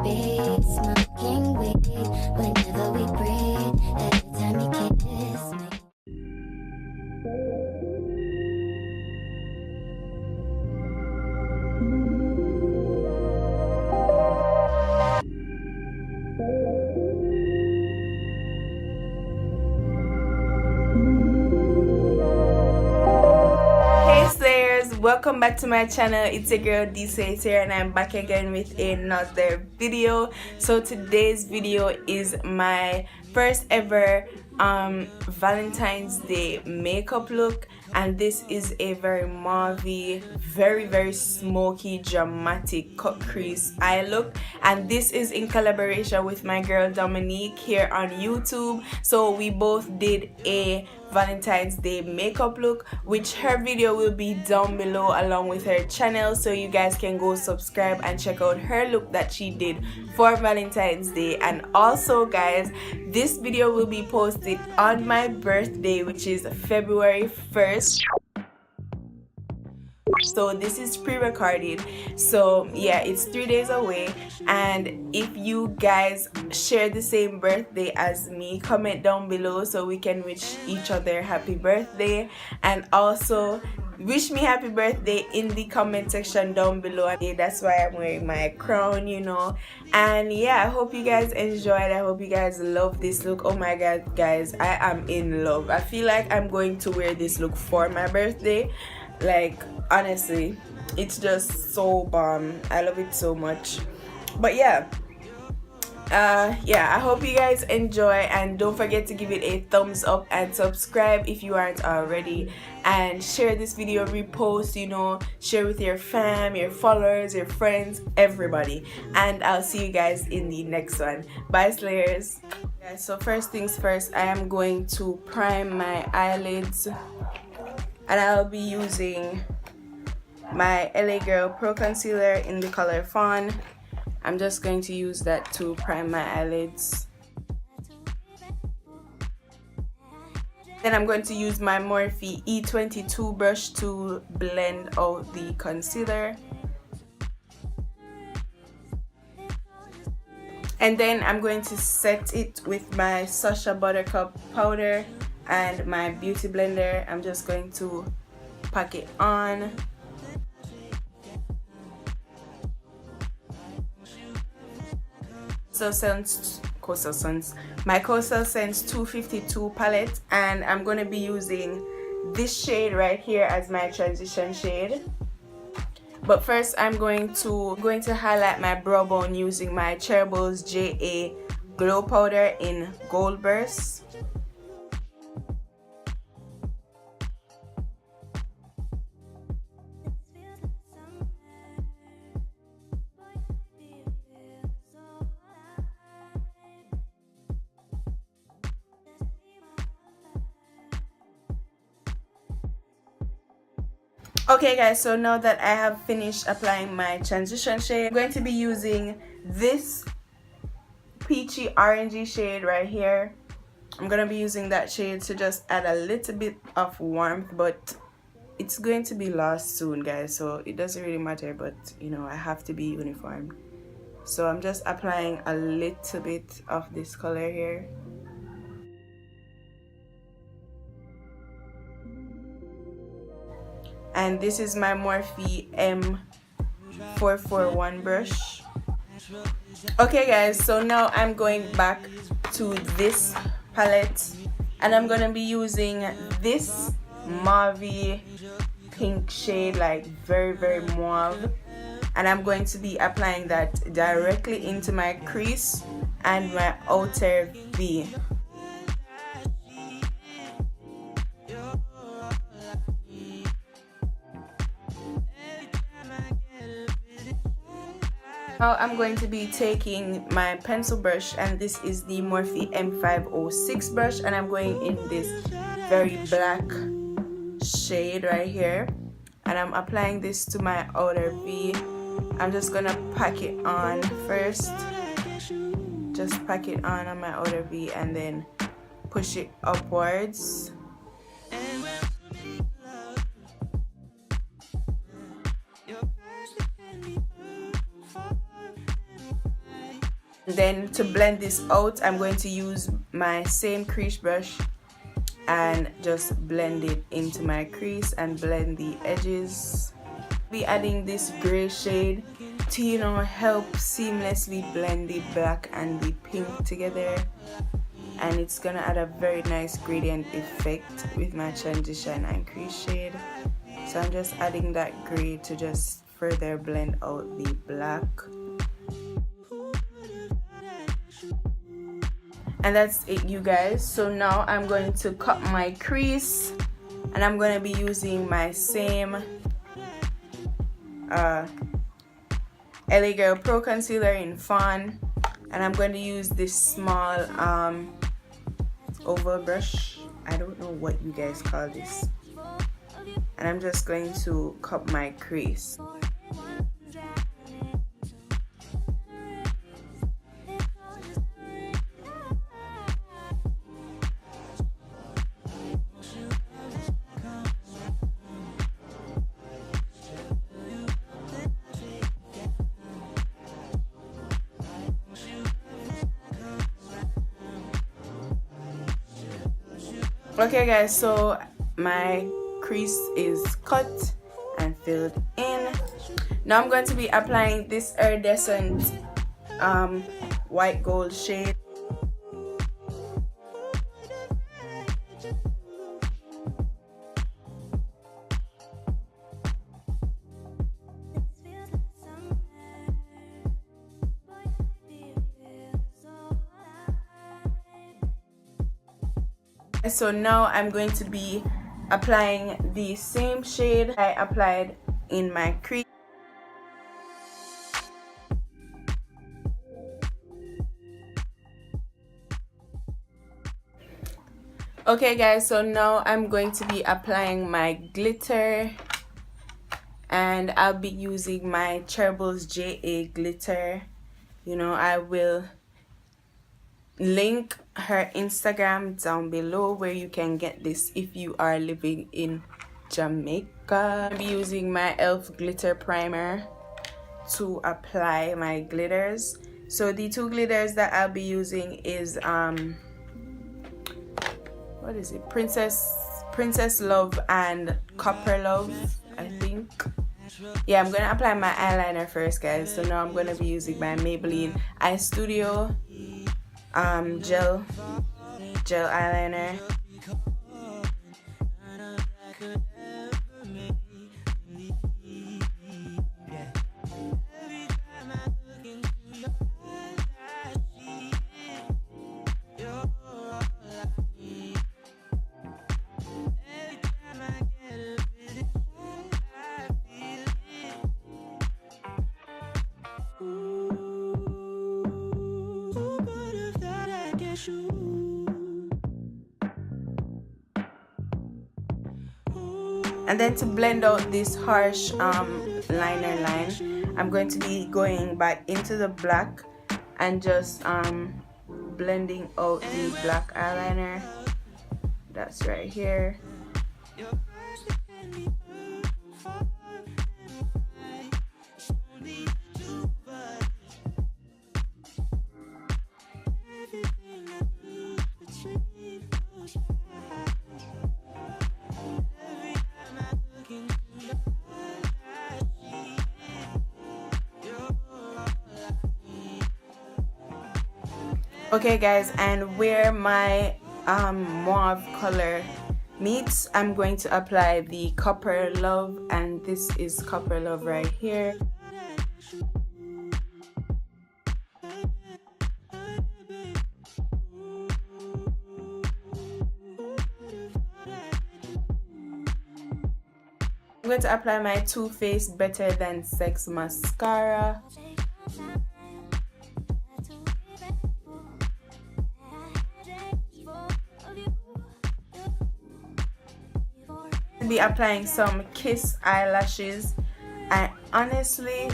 be smoking weed whenever we breathe. Every time you kiss me. Welcome back to my channel. It's your girl Dacres here, and I'm back again with another video. So today's video is my first ever Valentine's Day makeup look, and this is a very mauvey, very smoky, dramatic cut crease eye look, and this is in collaboration with my girl Dominique here on YouTube. So we both did a Valentine's Day makeup look, which her video will be down below along with her channel, so you guys can go subscribe and check out her look that she did for Valentine's Day. And also guys, this video will be posted on my birthday, which is February 1st. So this is pre-recorded, so yeah, it's 3 days away. And if you guys share the same birthday as me, comment down below so we can wish each other happy birthday, and also wish me happy birthday in the comment section down below. And that's why I'm wearing my crown, you know. And yeah, I hope you guys enjoyed. I hope you guys love this look. Oh my god guys, I am in love. I feel like I'm going to wear this look for my birthday. Like honestly, it's just so bomb. I love it so much. But yeah, I hope you guys enjoy, and don't forget to give it a thumbs up and subscribe if you aren't already, and share this video, repost, you know, share with your fam, your followers, your friends, everybody. And I'll see you guys in the next one. Bye slayers. Yeah, so first things first, I am going to prime my eyelids, and I'll be using my LA Girl Pro Concealer in the color Fawn. I'm just going to use that to prime my eyelids. Then I'm going to use my Morphe E22 brush to blend out the concealer. And then I'm going to set it with my Sacha Buttercup powder and my beauty blender. I'm just going to pack it on. My Costal Sense 252 palette, and I'm going to be using this shade right here as my transition shade. But first I'm going to highlight my brow bone using my Cheryl's JA Glow Powder in Gold Burst. Okay guys, so now that I have finished applying my transition shade, I'm going to be using this peachy orangey shade right here. I'm going to be using that shade to just add a little bit of warmth, but it's going to be lost soon guys, so it doesn't really matter, but you know, I have to be uniform. So I'm just applying a little bit of this color here. And this is my Morphe M441 brush. Okay guys, so now I'm going back to this palette, and I'm gonna be using this mauve pink shade, like very mauve, and I'm going to be applying that directly into my crease and my outer V. Now I'm going to be taking my pencil brush, and this is the Morphe M506 brush, and I'm going in this very black shade right here, and I'm applying this to my outer V. I'm just gonna pack it on first, just pack it on my outer V, and then push it upwards. Then to blend this out, I'm going to use my same crease brush and just blend it into my crease and blend the edges. Be adding this gray shade to, you know, help seamlessly blend the black and the pink together, and it's gonna add a very nice gradient effect with my transition and crease shade. So I'm just adding that gray to just further blend out the black. And that's it, you guys. So now I'm going to cut my crease, and I'm going to be using my same LA Girl Pro Concealer in Fawn, and I'm going to use this small oval brush. I don't know what you guys call this. And I'm just going to cut my crease. Okay guys, so my crease is cut and filled in. Now I'm going to be applying this iridescent white gold shade. So now I'm going to be applying the same shade I applied in my crease. Okay guys, so now I'm going to be applying my glitter, and I'll be using my Cheryl's JA glitter. You know, I will link her Instagram down below where you can get this if you are living in Jamaica. I'll be using my e.l.f. glitter primer to apply my glitters. So the two glitters that I'll be using is what is it, Princess Love and Copper Love, I think. Yeah, I'm gonna apply my eyeliner first guys. So now I'm gonna be using my Maybelline Eye Studio gel eyeliner. And then to blend out this harsh liner line, I'm going to be going back into the black and just blending out the black eyeliner. That's right here. Okay guys, and where my mauve color meets, I'm going to apply the Copper Love, and this is Copper Love right here. I'm going to apply my Too Faced Better Than Sex mascara. Be applying some Kiss eyelashes. I honestly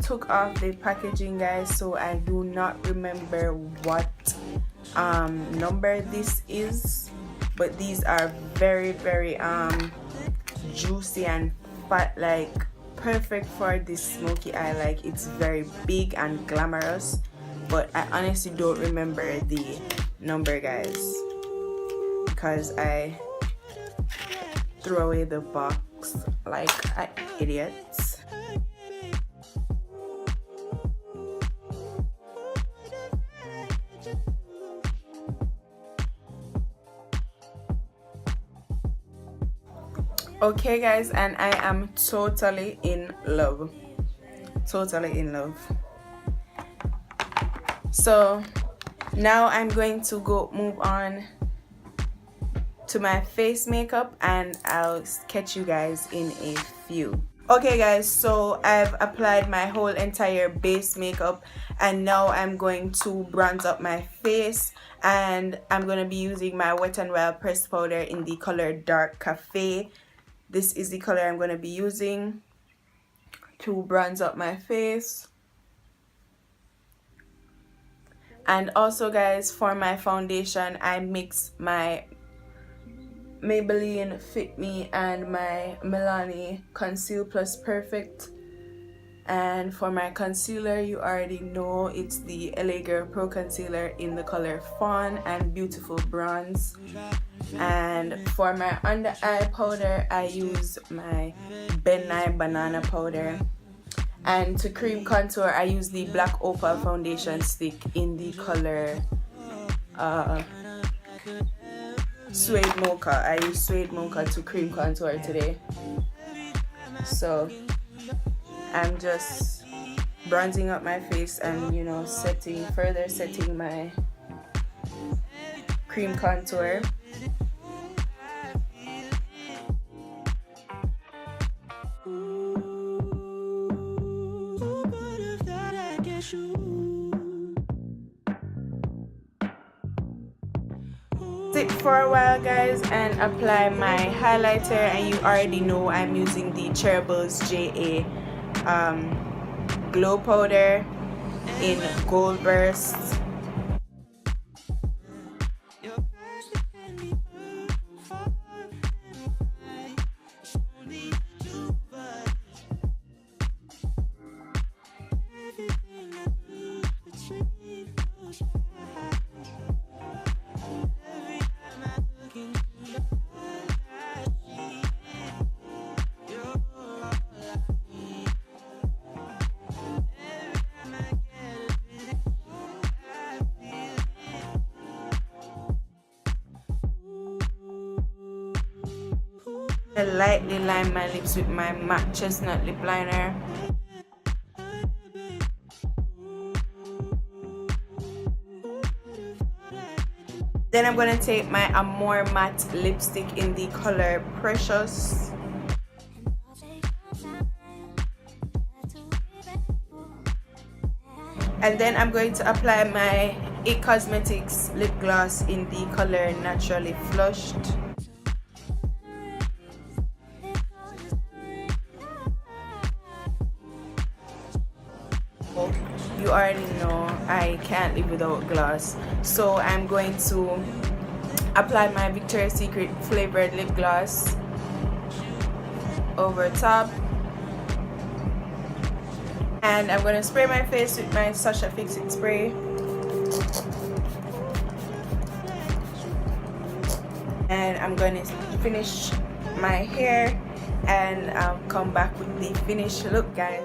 took off the packaging guys, so I do not remember what number this is, but these are very juicy and fat, like perfect for this smoky eye. Like, it's very big and glamorous. but I honestly don't remember the number, guys, because I threw away the box like an idiot. Okay guys, and I am totally in love. Totally in love. So now I'm going to move on to my face makeup, and I'll catch you guys in a few. Okay guys, so I've applied my whole entire base makeup, and now I'm going to bronze up my face, and I'm going to be using my Wet n Wild pressed powder in the color Dark Café. This is the color I'm going to be using to bronze up my face. And also guys, for my foundation, I mix my Maybelline Fit Me and my Milano Conceal Plus Perfect. And for my concealer, you already know it's the LA Girl Pro Concealer in the color Fawn and Beautiful Bronze. And for my under eye powder, I use my Ben Nye Banana powder. And to cream contour, I use the Black Opal foundation stick in the color Suede Mocha. I use Suede Mocha to cream contour today. So I'm just bronzing up my face and, you know, further setting my cream contour. Sit for a while guys and apply my highlighter, and you already know I'm using the Cherubles JA glow powder in Gold Burst. I lightly line my lips with my MAC Chesnut Lipliner. Then I'm going to take my Amor matte lipstick in the color Precious. And then I'm going to apply my IT Cosmetics lip gloss in the color Naturally Flushed. You already know I can't live without gloss, so I'm going to apply my Victoria's Secret flavored lip gloss over top, and I'm going to spray my face with my Sacha Fix spray, and I'm going to finish my hair and come back with the finished look, guys.